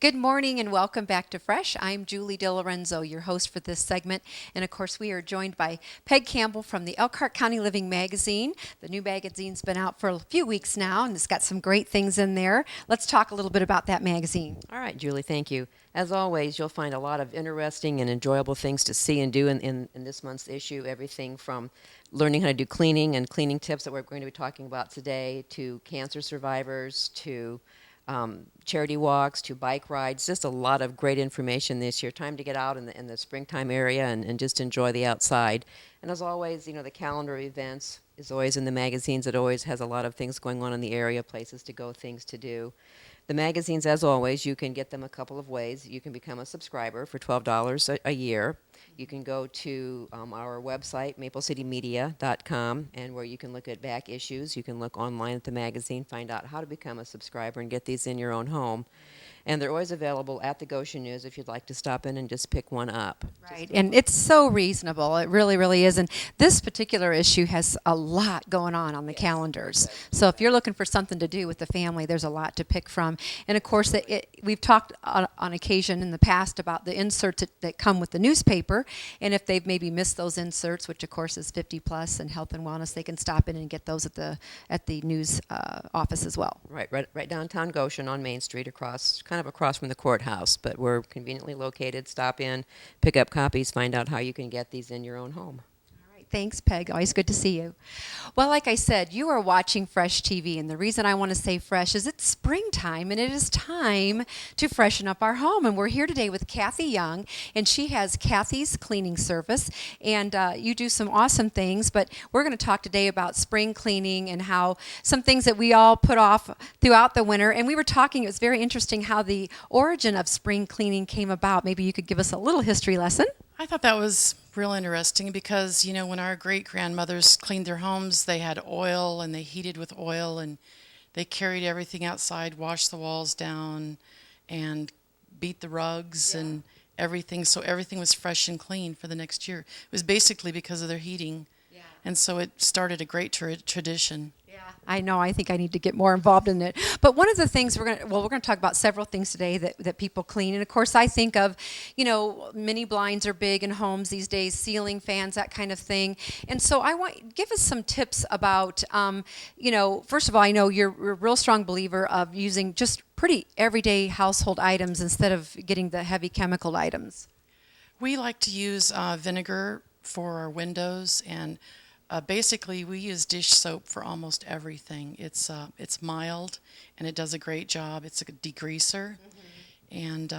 Good morning and welcome back to Fresh. I'm Julie Dilorenzo, your host for this segment. And of course, we are joined by Peg Campbell from the Elkhart County Living Magazine. The new magazine's been out for a few weeks now, and it's got some great things in there. Let's talk a little bit about that magazine. All right, Julie, thank you. As always, you'll find a lot of interesting and enjoyable things to see and do in this month's issue. Everything from learning how to do cleaning and cleaning tips that we're going to be talking about today, to cancer survivors, to charity walks, to bike rides. Just a lot of great information this year. Time to get out in the springtime area and just enjoy the outside. And as always, the calendar of events is always in the magazines. It always has a lot of things going on in the area, places to go, things to do. The magazines, as always, you can get them a couple of ways. You can become a subscriber for $12 a year. You can go to our website, maplecitymedia.com, and where you can look at back issues. You can look online at the magazine, find out how to become a subscriber and get these in your own home. And they're always available at the Goshen News if you'd like to stop in and just pick one up. Right, and it's so reasonable. It really, really is. And this particular issue has a lot going on the calendars. So if you're looking for something to do with the family, there's a lot to pick from. And of course, we've talked on occasion in the past about the inserts that come with the newspaper. And if they've maybe missed those inserts, which of course is 50 plus and health and wellness, they can stop in and get those at the news office as well. Right downtown Goshen on Main Street, kind of across from the courthouse, but we're conveniently located. Stop in, pick up copies, find out how you can get these in your own home. Thanks, Peg. Always good to see you. Well, like I said, you are watching Fresh TV, and the reason I want to say fresh is it's springtime, and it is time to freshen up our home. And we're here today with Cathy Young, and she has Cathy's Cleaning Service, and you do some awesome things, but we're going to talk today about spring cleaning and how some things that we all put off throughout the winter. And we were talking, it was very interesting how the origin of spring cleaning came about. Maybe you could give us a little history lesson. I thought that was real interesting because, when our great-grandmothers cleaned their homes, they had oil and they heated with oil and they carried everything outside, washed the walls down and beat the rugs and everything. So everything was fresh and clean for the next year. It was basically because of their heating. Yeah. And so it started a great tradition. I know. I think I need to get more involved in it. But one of the things we're going to talk about several things today that people clean. And of course, I think of, mini blinds are big in homes these days, ceiling fans, that kind of thing. And so give us some tips about, first of all, I know you're a real strong believer of using just pretty everyday household items instead of getting the heavy chemical items. We like to use vinegar for our windows, and basically, we use dish soap for almost everything. It's mild, and it does a great job. It's a degreaser, and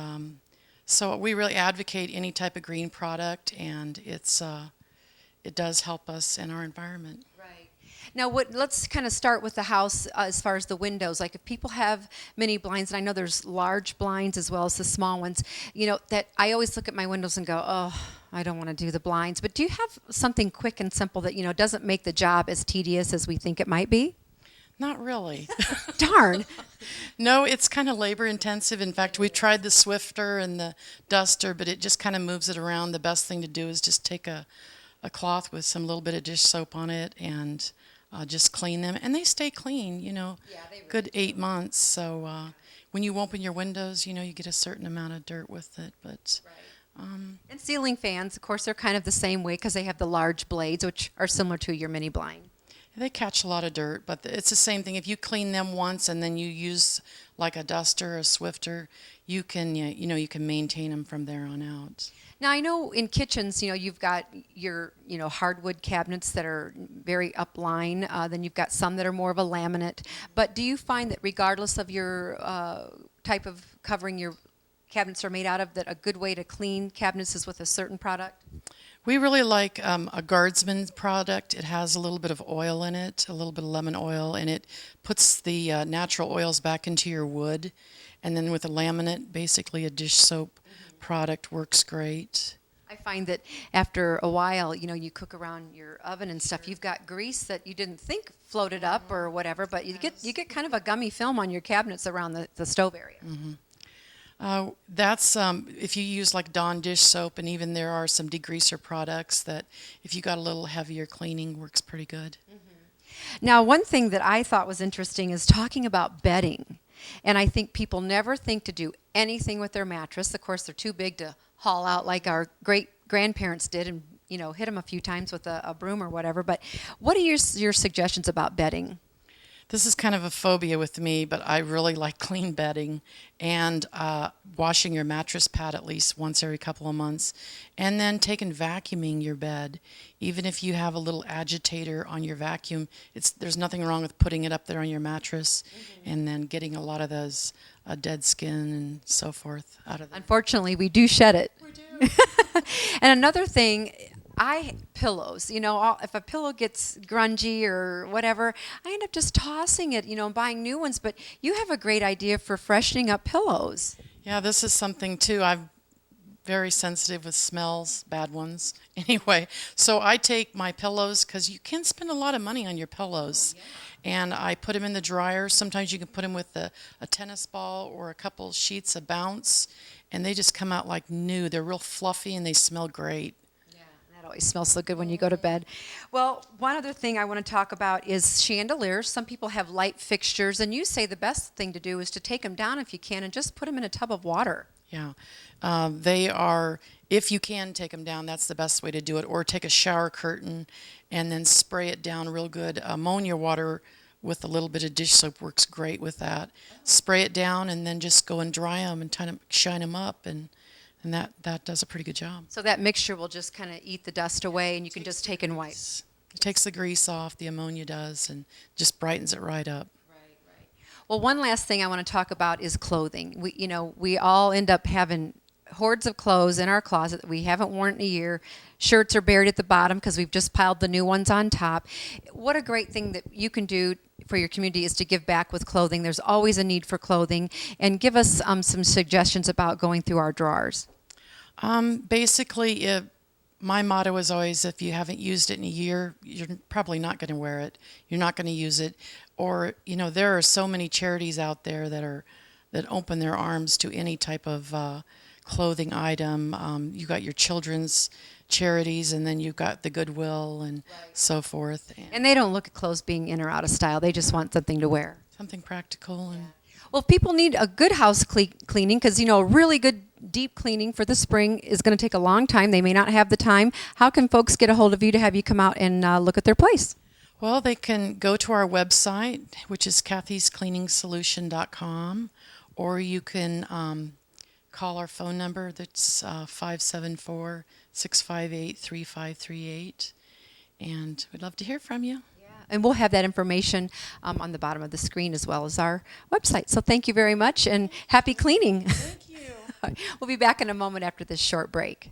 so we really advocate any type of green product, and it does help us in our environment. Right. Now, let's kind of start with the house as far as the windows. Like if people have mini blinds, and I know there's large blinds as well as the small ones, that I always look at my windows and go, oh, I don't want to do the blinds. But do you have something quick and simple that, doesn't make the job as tedious as we think it might be? Not really. Darn. No, it's kind of labor intensive. In fact, we tried the Swifter and the duster, but it just kind of moves it around. The best thing to do is just take a cloth with some little bit of dish soap on it and just clean them. And they stay clean, they really good 8 months. So when you open your windows, you get a certain amount of dirt with it. But and ceiling fans, of course, they're kind of the same way because they have the large blades, which are similar to your mini blind. They catch a lot of dirt, but it's the same thing. If you clean them once and then you use like a duster or a Swifter, you can maintain them from there on out. Now, I know in kitchens, you've got your, hardwood cabinets that are very upline. Then you've got some that are more of a laminate. But do you find that regardless of your type of covering your cabinets are made out of, that a good way to clean cabinets is with a certain product? We really like a Guardsman product. It has a little bit of oil in it, a little bit of lemon oil, and it puts the natural oils back into your wood. And then with a laminate, basically a dish soap product works great. I find that after a while, you cook around your oven and stuff, you've got grease that you didn't think floated up or whatever, but you get kind of a gummy film on your cabinets around the stove area. Mm-hmm. That's if you use like Dawn dish soap, and even there are some degreaser products that if you got a little heavier cleaning, works pretty good. Now, one thing that I thought was interesting is talking about bedding. And I think people never think to do anything with their mattress. Of course, they're too big to haul out like our great grandparents did and, hit them a few times with a broom or whatever. But what are your suggestions about bedding? This is kind of a phobia with me, but I really like clean bedding and washing your mattress pad at least once every couple of months, and then taking vacuuming your bed. Even if you have a little agitator on your vacuum, there's nothing wrong with putting it up there on your mattress and then getting a lot of those dead skin and so forth out of there. Unfortunately, we do shed it. We do. And another thing, pillows, if a pillow gets grungy or whatever, I end up just tossing it, and buying new ones. But you have a great idea for freshening up pillows. Yeah, this is something too. I'm very sensitive with smells, bad ones. Anyway, so I take my pillows, because you can spend a lot of money on your pillows. And I put them in the dryer. Sometimes you can put them with a tennis ball or a couple sheets of Bounce, and they just come out like new. They're real fluffy and they smell great. That always smells so good when you go to bed. Well, one other thing I want to talk about is chandeliers. Some people have light fixtures, and you say the best thing to do is to take them down if you can and just put them in a tub of water. Yeah. They are, if you can take them down, that's the best way to do it. Or take a shower curtain and then spray it down real good. Ammonia water with a little bit of dish soap works great with that. Spray it down and then just go and dry them and kind of shine them up, and that does a pretty good job. So that mixture will just kind of eat the dust away, and you can just take and wipe. It takes the grease off, the ammonia does, and just brightens it right up. Right. Well, one last thing I want to talk about is clothing. We all end up having hordes of clothes in our closet that we haven't worn in a year. Shirts are buried at the bottom because we've just piled the new ones on top. What a great thing that you can do for your community is to give back with clothing. There's always a need for clothing. And give us some suggestions about going through our drawers. Basically, my motto is always, if you haven't used it in a year, you're probably not going to wear it. You're not going to use it. Or, there are so many charities out there that open their arms to any type of clothing item. You got your children's charities, and then you've got the Goodwill and so forth. And they don't look at clothes being in or out of style. They just want something to wear. Something practical. And well, if people need a good house cleaning, because, a really good deep cleaning for the spring is going to take a long time. They may not have the time. How can folks get a hold of you to have you come out and look at their place? Well, they can go to our website, which is cathyscleaningsolution.com, or you can call our phone number. That's 574-658-3538, and we'd love to hear from you. And we'll have that information on the bottom of the screen as well as our website. So thank you very much, and happy cleaning. Thank you. We'll be back in a moment after this short break.